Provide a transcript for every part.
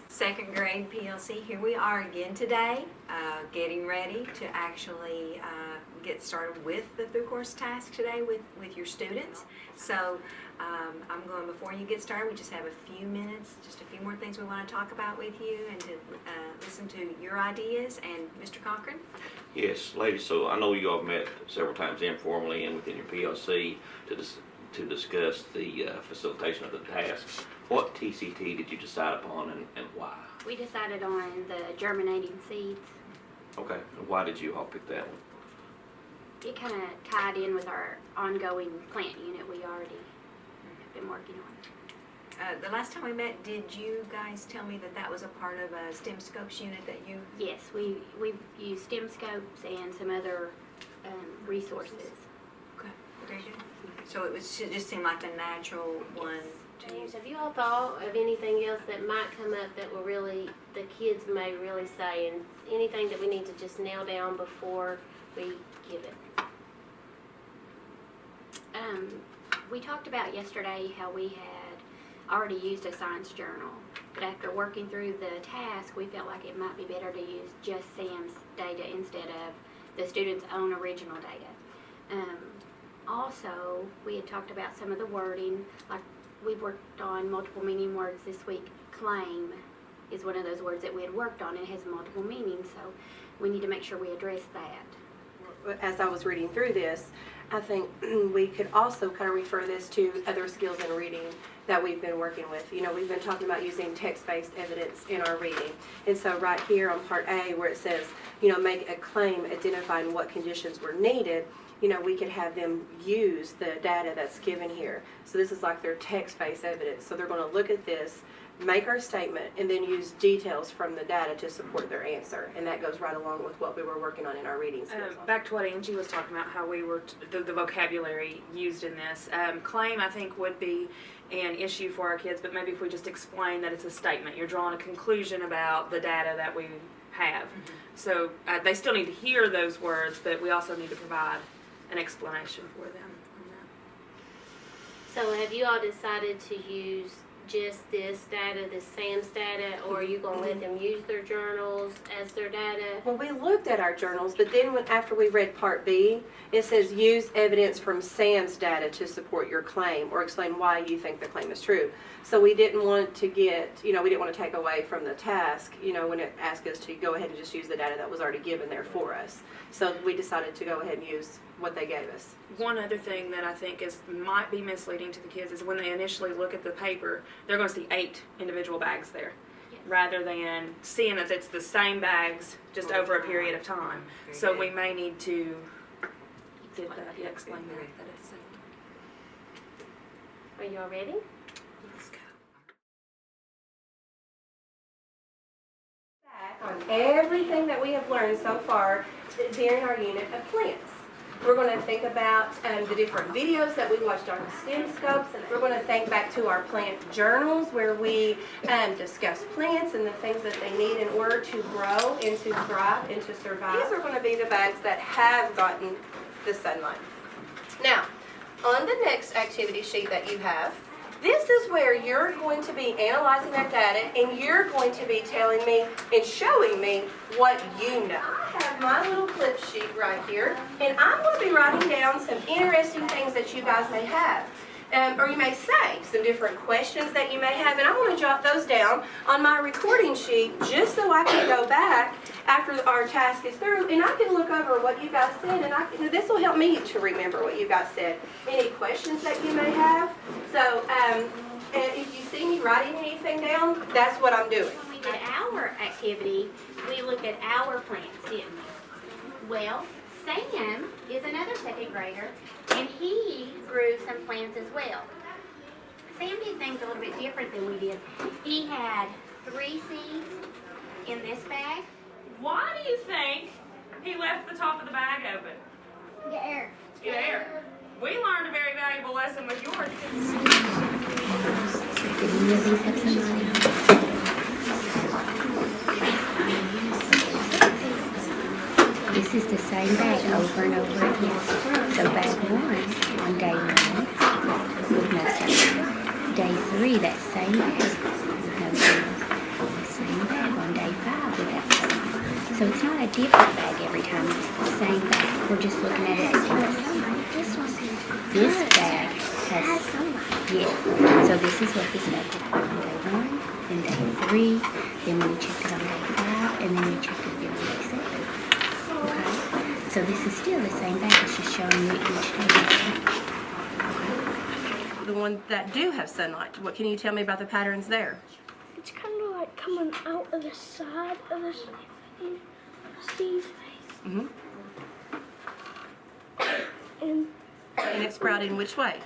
Second grade PLC. Here we are again today, getting ready to actually get started with the through course task today with your students. So I'm going, before you get started, we just have a few minutes, just a few more things we want to talk about with you and to listen to your ideas. And Mr. Cochran? Yes, ladies, so I know you all met several times informally and within your PLC to discuss the facilitation of the tasks. What TCT did you decide upon and why? We decided on the germinating seeds. Okay, and why did you all pick that one? It kind of tied in with our ongoing plant unit we already have been working on. The last time we met, did you guys tell me that that was a part of a STEM Scopes unit that you... Yes, we use STEM Scopes and some other resources. Okay, very good. So it just seemed like the natural one to use. Have you all thought of anything else that might come up that will really, the kids may really say, and anything that we need to just nail down before we give it? We talked about yesterday how we had already used a science journal, but after working through the task, we felt like it might be better to use just Sam's data instead of the student's own original data. Also, we had talked about some of the wording, like we've worked on multiple meaning words this week. Claim is one of those words that we had worked on. It has multiple meanings, so we need to make sure we address that. As I was reading through this, I think we could also kind of refer this to other skills in reading that we've been working with. You know, we've been talking about using text-based evidence in our reading. And so right here on part A where it says, you know, make a claim identifying what conditions were needed, you know, we could have them use the data that's given here. So this is like their text-based evidence. So they're going to look at this, make our statement, and then use details from the data to support their answer. And that goes right along with what we were working on in our reading skills. Back to what Angie was talking about, how we were, the vocabulary used in this. Claim, I think, would be an issue for our kids, but maybe if we just explain that it's a statement. You're drawing a conclusion about the data that we have. Mm-hmm. So they still need to hear those words, but we also need to provide an explanation for them on that. So have you all decided to use just this data, this Sam's data, or are you going to let them use their journals as their data? Well, we looked at our journals, but then after we read Part B, it says use evidence from Sam's data to support your claim or explain why you think the claim is true. So we didn't want to get, you know, we didn't want to take away from the task, you know, when it asked us to go ahead and just use the data that was already given there for us. So we decided to go ahead and use what they gave us. One other thing that I think might be misleading to the kids is when they initially look at the paper, they're going to see 8 individual bags there, yes, rather than seeing that it's the same bags just over a period of time. So we may need to explain that. Are you all ready? Let's go. On everything that we have learned so far during our unit of plants. We're going to think about the different videos that we watched on the STEM Scopes. We're going to think back to our plant journals where we discuss plants and the things that they need in order to grow and to thrive and to survive. These are going to be the bags that have gotten the sunlight. Now, on the next activity sheet that you have, this is where you're going to be analyzing that data and you're going to be telling me and showing me what you know. I have my little clip sheet right here and I'm going to be writing down some interesting things that you guys may have. Or you may say some different questions that you may have, and I'm going to jot those down on my recording sheet just so I can go back after our task is through and I can look over what you guys said, and this will help me to remember what you guys said. Any questions that you may have. So if you see me writing anything down, that's what I'm doing. When we did our activity, we looked at our plants, didn't we? Well, Sam is another second grader, and he grew some plants as well. Sam did things a little bit different than we did. He had 3 seeds in this bag. Why do you think he left the top of the bag open? Get air. Get air. We learned a very valuable lesson with yours. This is the same bag over and over again. So bag 1 on day 1 with no sunlight. Day 3, that same bag with no sunlight. same bag on day 5 with that sunlight. So it's not a different bag every time, it's the same bag. We're just looking at it as sunlight. This bag has sunlight. Yes. So this is what this bag looked like on day 1, then day 3, then when we checked it on day 5, and then we checked it again on day 7. Okay? So this is still the same bag, it's just showing you each day. The ones that do have sunlight, what can you tell me about the patterns there? It's kind of like coming out of the side of the Steve's face. Mm-hmm. And And it's sprouting which way?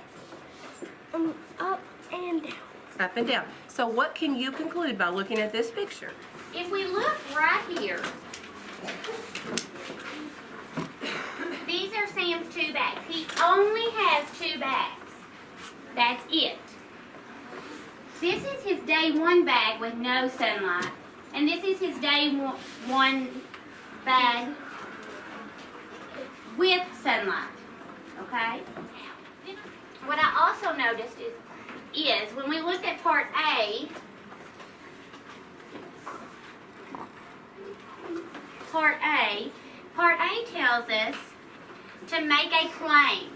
up and down. Up and down. So what can you conclude by looking at this picture? If we look right here, these are Sam's 2 bags. He only has 2 bags. That's it. This is his day 1 bag with no sunlight. And this is his day 1 bag with sunlight. Okay? What I also noticed is when we looked at part A, Part A tells us to make a claim.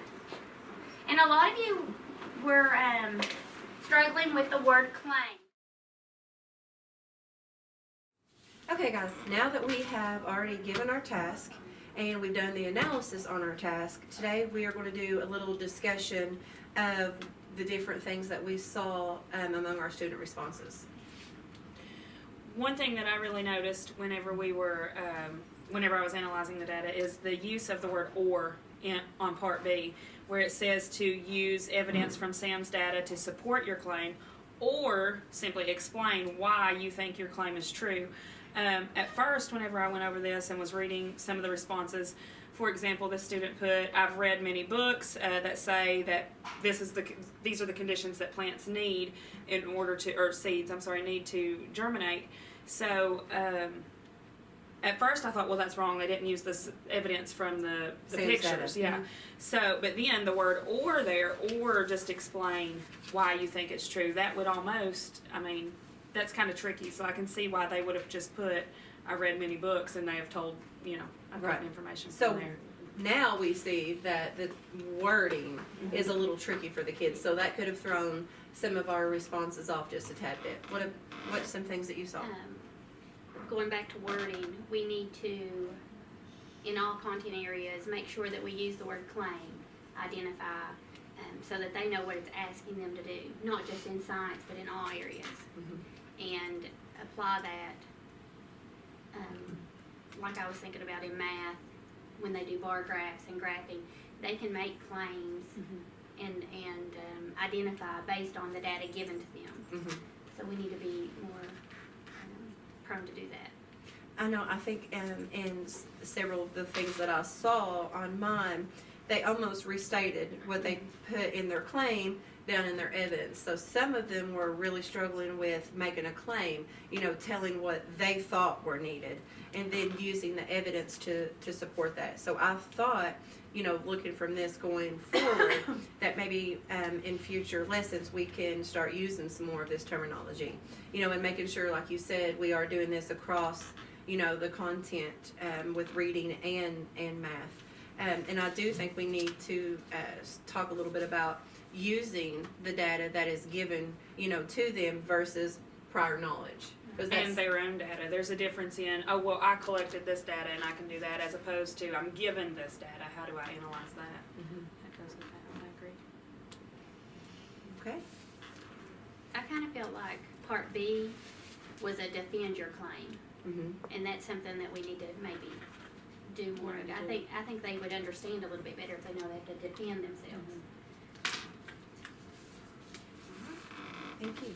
And a lot of you were struggling with the word claim. Okay guys, now that we have already given our task and we've done the analysis on our task, today we are going to do a little discussion of the different things that we saw among our student responses. One thing that I really noticed whenever I was analyzing the data is the use of the word "or" on Part B, where it says to use evidence from Sam's data to support your claim, or simply explain why you think your claim is true. At first, whenever I went over this and was reading some of the responses, for example, this student put, "I've read many books that say that these are the conditions that plants need in order to, or seeds, need to germinate." So at first I thought, well, that's wrong. They didn't use this evidence from the pictures. Yeah. Mm-hmm. So, but then the word "or" there, or just explain why you think it's true. That would almost, that's kind of tricky. So I can see why they would have just put, "I read many books," and they have told, I've Right. gotten information So from there. now we see that the wording is a little tricky for the kids, so that could have thrown some of our responses off just a tad bit. What's some things that you saw? Going back to wording, we need to, in all content areas, make sure that we use the word claim, identify, so that they know what it's asking them to do, not just in science, but in all areas. And apply that, like I was thinking about in math, when they do bar graphs and graphing, they can make claims and identify based on the data given to them. So we need to be more prone to do that. I know, I think in several of the things that I saw on mine, they almost restated what they put in their claim down in their evidence. So some of them were really struggling with making a claim, telling what they thought were needed, and then using the evidence to support that. So I thought, looking from this going forward, that maybe in future lessons we can start using some more of this terminology, and making sure, like you said, we are doing this across, the content with reading and math. And I do think we need to talk a little bit about using the data that is given, to them versus prior knowledge. And their own data. There's a difference in, I collected this data and I can do that, as opposed to, I'm given this data. How do I analyze that? That goes with that. I agree. Okay. I kind of felt like Part B was a defend your claim. And that's something that we need to maybe do more of. I think they would understand a little bit better if they know they have to defend themselves. Thank you.